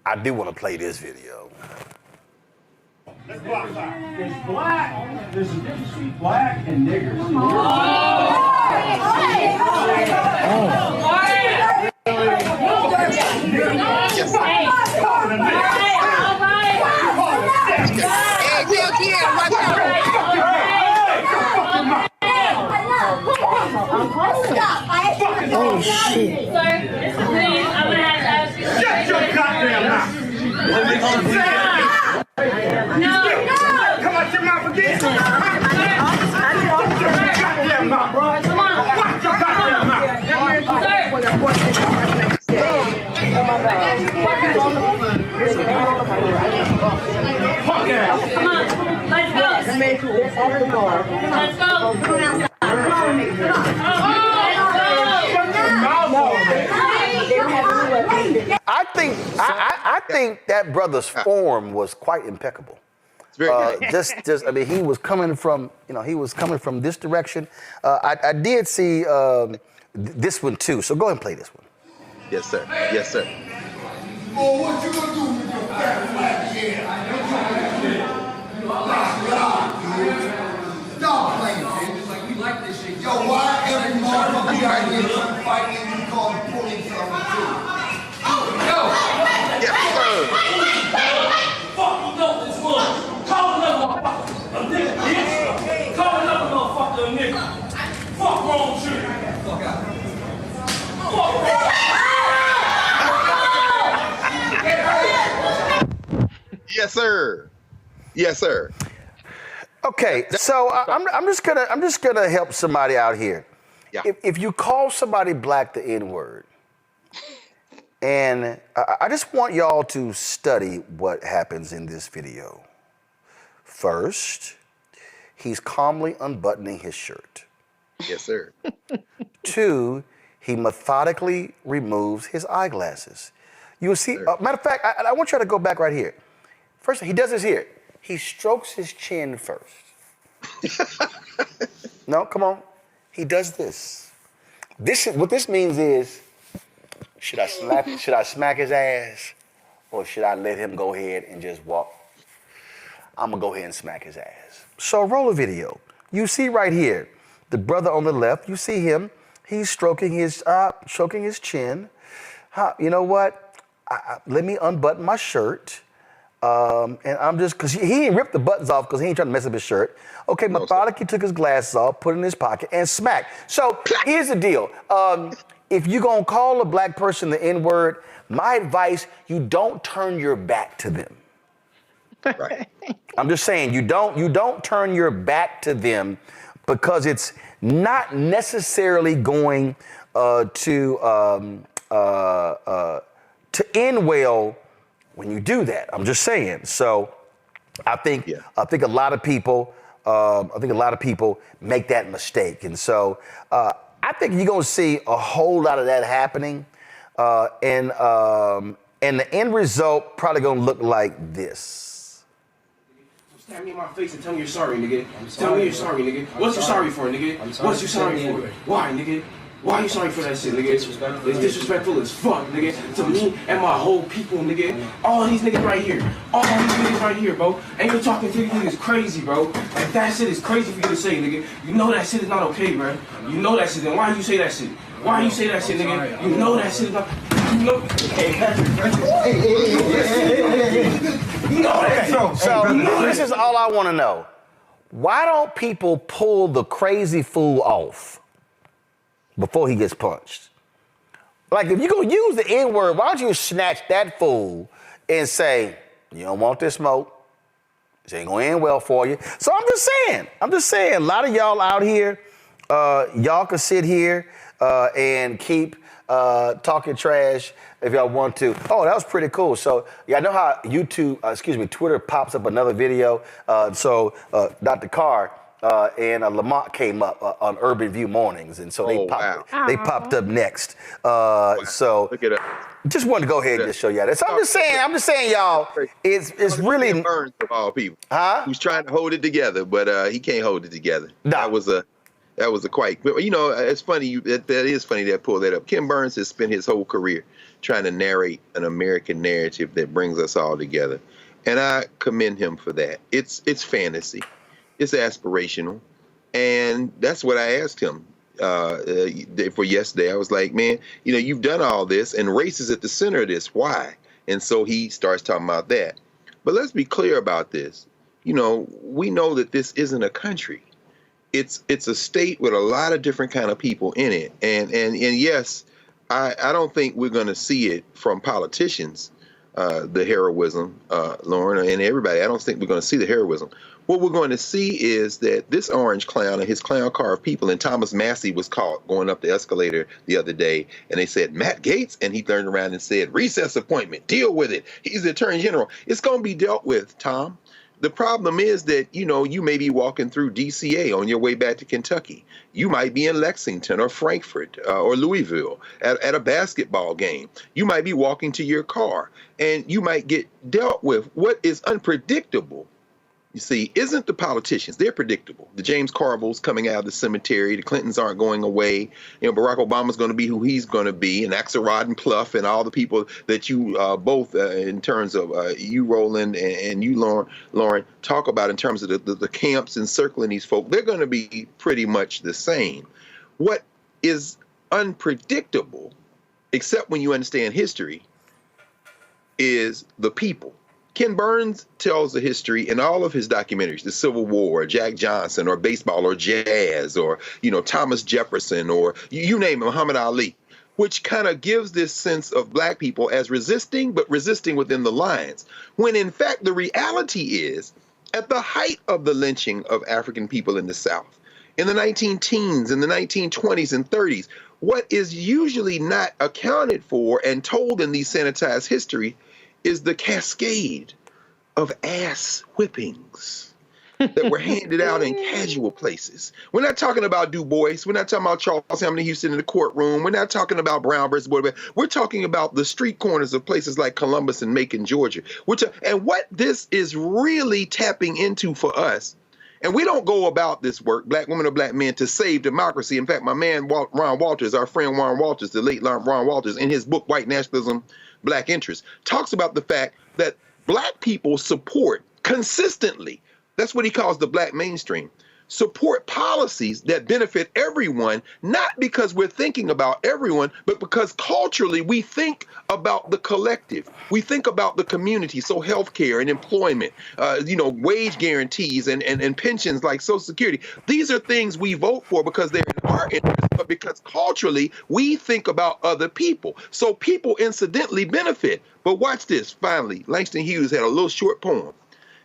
I do want to play this video. There's black. There's a difference between black and niggers. Oh shit. Sir, please, I'm gonna have to ask you. Shut your goddamn mouth! No. Come out your mouth again! Shut your goddamn mouth, bro! Come on. Watch your goddamn mouth! Fuck yeah! Come on. Let's go. Let's go. I think that brother's form was quite impeccable. It's very good. I mean, he was coming from this direction. I did see this one too. So go ahead and play this one. Yes, sir. Yes, sir. Oh, what you gonna do with your fat black head? Stop playing, man. It's like we like this shit. Yo, why every motherfucker out here trying to fight and you call the police on the too? Yes, sir. Fuck you know this one. Call another motherfucker a nigga, bitch. Call another motherfucker a nigga. Fuck wrong shit. Fuck out. Fuck wrong. Yes, sir. Yes, sir. Okay, so I'm just gonna help somebody out here. Yeah. If you call somebody black the N-word, and I just want y'all to study what happens in this video. First, he's calmly unbuttoning his shirt. Yes, sir. 2, he methodically removes his eyeglasses. You'll see, matter of fact, I want you to go back right here. First, he does this here. He strokes his chin first. No, come on. He does this. What this means is, should I smack his ass, or should I let him go ahead and just walk? I'm gonna go ahead and smack his ass. So roll a video. You see right here, the brother on the left. You see him. He's stroking his chin. You know what? Let me unbutton my shirt. And I'm just, because he ain't ripped the buttons off because he ain't trying to mess up his shirt. Okay, methodically took his glasses off, put it in his pocket, and smacked. So here's the deal. If you're going to call a black person the N-word, my advice, you don't turn your back to them. Right. I'm just saying, you don't turn your back to them, because it's not necessarily going to end well when you do that. I'm just saying. So I think a lot of people make that mistake, and so I think you're gonna see a whole lot of that happening, and the end result probably gonna look like this. Stab me in my face and tell me you're sorry, nigga. Tell me you're sorry, nigga. What's you sorry for, nigga? What's you sorry for? Why, nigga? Why are you sorry for that shit, nigga? It's disrespectful as fuck, nigga. To me and my whole people, nigga. All these niggas right here. All these niggas right here, bro. And you're talking to these niggas crazy, bro. If that shit is crazy for you to say, nigga, you know that shit is not okay, bro. You know that shit. Then why you say that shit? Why you say that shit, nigga? You know that shit is not... You know... Hey, Patrick. You know that shit. So this is all I want to know. Why don't people pull the crazy fool off before he gets punched? Like, if you're going to use the N-word, why don't you snatch that fool and say, you don't want this smoke. This ain't going to end well for you. So I'm just saying, a lot of y'all out here, y'all can sit here and keep talking trash if y'all want to. Oh, that was pretty cool. So, yeah, I know how Twitter pops up another video. So Dr. Carr and Lamont came up on Urban View Mornings, and so they popped up next. So look at it. Just wanted to go ahead and just show you that. So I'm just saying, y'all, it's really Ken Burns of all people. Huh? Who's trying to hold it together, but he can't hold it together. No. That was a quite. You know, it's funny. That is funny that pulled that up. Ken Burns has spent his whole career trying to narrate an American narrative that brings us all together. And I commend him for that. It's fantasy. It's aspirational. And that's what I asked him for yesterday. I was like, man, you've done all this and race is at the center of this. Why? And so he starts talking about that. But let's be clear about this. We know that this isn't a country. It's a state with a lot of different kind of people in it. And yes, I don't think we're going to see it from politicians, the heroism, Lauren, and everybody. I don't think we're going to see the heroism. What we're going to see is that this orange clown and his clown car of people, and Thomas Massey was caught going up the escalator the other day, and they said, Matt Gaetz, and he turned around and said, recess appointment, deal with it. He's the Attorney General. It's going to be dealt with, Tom. The problem is that, you may be walking through DCA on your way back to Kentucky. You might be in Lexington or Frankfurt or Louisville at a basketball game. You might be walking to your car, and you might get dealt with. What is unpredictable, you see, isn't the politicians. They're predictable. The James Carvilles coming out of the cemetery. The Clintons aren't going away. Barack Obama's going to be who he's going to be. And Axelrod and Pluff and all the people that you both, in terms of you, Roland, and you, Lauren, talk about in terms of the camps encircling these folk. They're going to be pretty much the same. What is unpredictable, except when you understand history, is the people. Ken Burns tells the history in all of his documentaries, the Civil War, Jack Johnson, or baseball, or jazz, or, Thomas Jefferson, or you name it, Muhammad Ali, which kind of gives this sense of black people as resisting, but resisting within the lines. When in fact, the reality is, at the height of the lynching of African people in the South, in the 19-teens, in the 1920s and 30s, what is usually not accounted for and told in these sanitized history is the cascade of ass whippings that were handed out in casual places. We're not talking about Du Bois. We're not talking about Charles Hamilton Houston in the courtroom. We're not talking about Brown versus Board. We're talking about the street corners of places like Columbus and Macon, Georgia. And what this is really tapping into for us, and we don't go about this work, black women or black men, to save democracy. In fact, my man Ron Walters, our friend Ron Walters, the late Ron Walters, in his book, White Nationalism, Black Interest, talks about the fact that black people support consistently, that's what he calls the black mainstream, support policies that benefit everyone, not because we're thinking about everyone, but because culturally we think about the collective. We think about the community. So healthcare and employment, wage guarantees and pensions like Social Security. These are things we vote for because they're in our interest, but because culturally we think about other people. So people incidentally benefit. But watch this. Finally, Langston Hughes had a little short poem.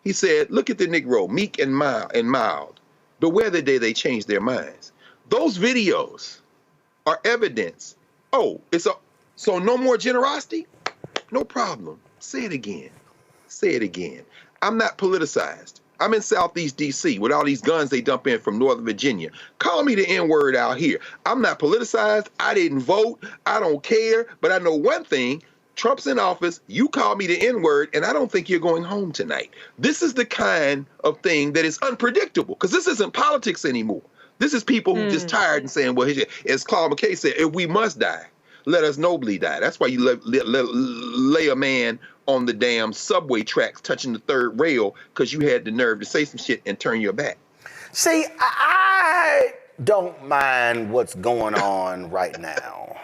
He said, look at the Negro, meek and mild. Beware the day they change their minds. Those videos are evidence. Oh, so no more generosity? No problem. Say it again. Say it again. I'm not politicized. I'm in Southeast DC with all these guns they dump in from Northern Virginia. Call me the N-word out here. I'm not politicized. I didn't vote. I don't care. But I know one thing. Trump's in office, you call me the N-word, and I don't think you're going home tonight. This is the kind of thing that is unpredictable, because this isn't politics anymore. This is people who just tired and saying, well, as Claude McKay said, if we must die, let us nobly die. That's why you lay a man on the damn subway tracks touching the third rail, because you had the nerve to say some shit and turn your back. See, I don't mind what's going on right now.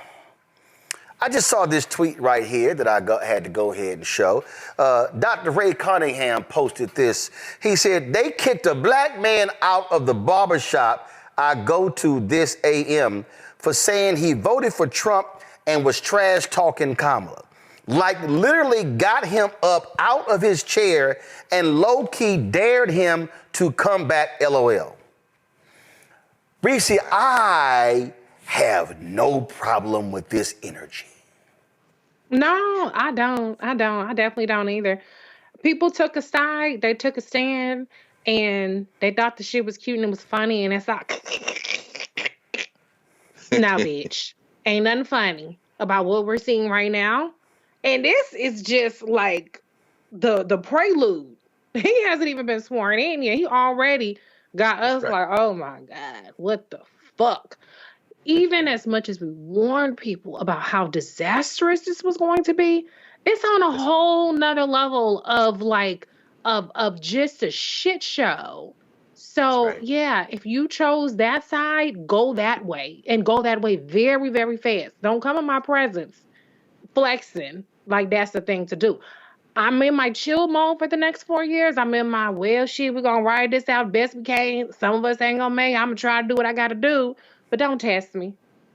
I just saw this tweet right here that I had to go ahead and show. Dr. Ray Cunningham posted this. He said, they kicked a black man out of the barbershop I go to this AM for saying he voted for Trump and was trash talking Kamala. Like literally got him up out of his chair and low-key dared him to come back, LOL. Reese, I have no problem with this energy. No, I don't. I definitely don't either. People took a side, they took a stand, and they thought the shit was cute and it was funny, and it's like, nah, bitch. Ain't nothing funny about what we're seeing right now. And this is just like the prelude. He hasn't even been sworn in yet. He already got us like, oh my God, what the fuck? even as much as we warned people about how disastrous this was going to be, it's on a whole nother level of like of just a shit show. So right. yeah, if you chose that side, go that way and go that way very, very fast. Don't come in my presence flexing like that's the thing to do. I'm in my chill mode for the next 4 years. I'm in my, well, shit, we're going to ride this out best we can. Some of us ain't going to make it. I'm going to try to do what I got to do. But don't test me.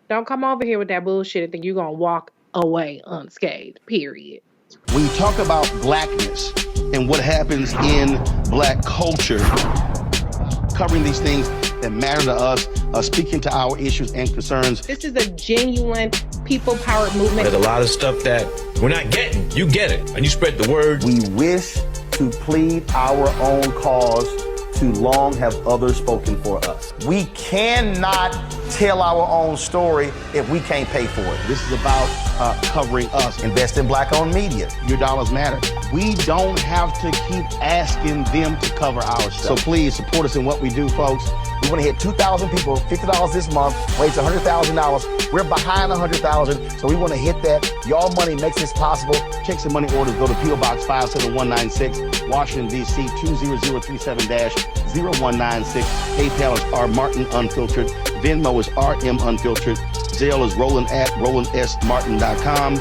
Don't come over here with that bullshit and think you're going to walk away unscathed, period. When you talk about blackness and what happens in black culture, covering these things that matter to us, speaking to our issues and concerns. This is a genuine people-powered movement. There's a lot of stuff that we're not getting. You get it, and you spread the word. We wish to plead our own cause. Too long have others spoken for us. We cannot tell our own story if we can't pay for it. This is about covering us. Invest in black-owned media. Your dollars matter. We don't have to keep asking them to cover our stuff. So please support us in what we do, folks. We want to hit 2,000 people, $50 this month, raise $100,000. We're behind 100,000, so we want to hit that. Y'all money makes this possible. Checks and money orders go to P.O. Box 57196, Washington, D.C. 20037-0196. PayPal is R Martin Unfiltered. Venmo is RM Unfiltered. Zelle is Roland at RolandSMartin.com.